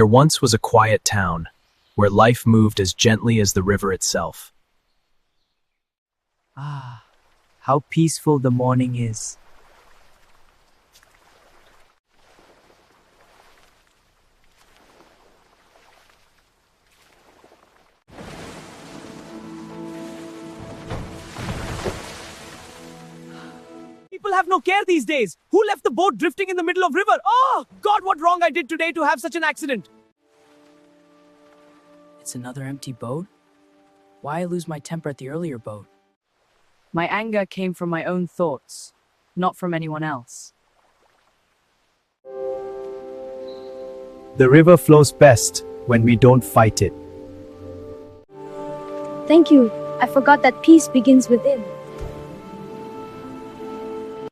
There once was a quiet town, where life moved as gently as the river itself. Ah, how peaceful the morning is. People have no care these days. Who left the boat drifting in the middle of river? Oh, God, what wrong I did today to have such an accident? It's another empty boat? Why I lose my temper at the earlier boat? My anger came from my own thoughts, not from anyone else. The river flows best when we don't fight it. Thank you. I forgot that peace begins within.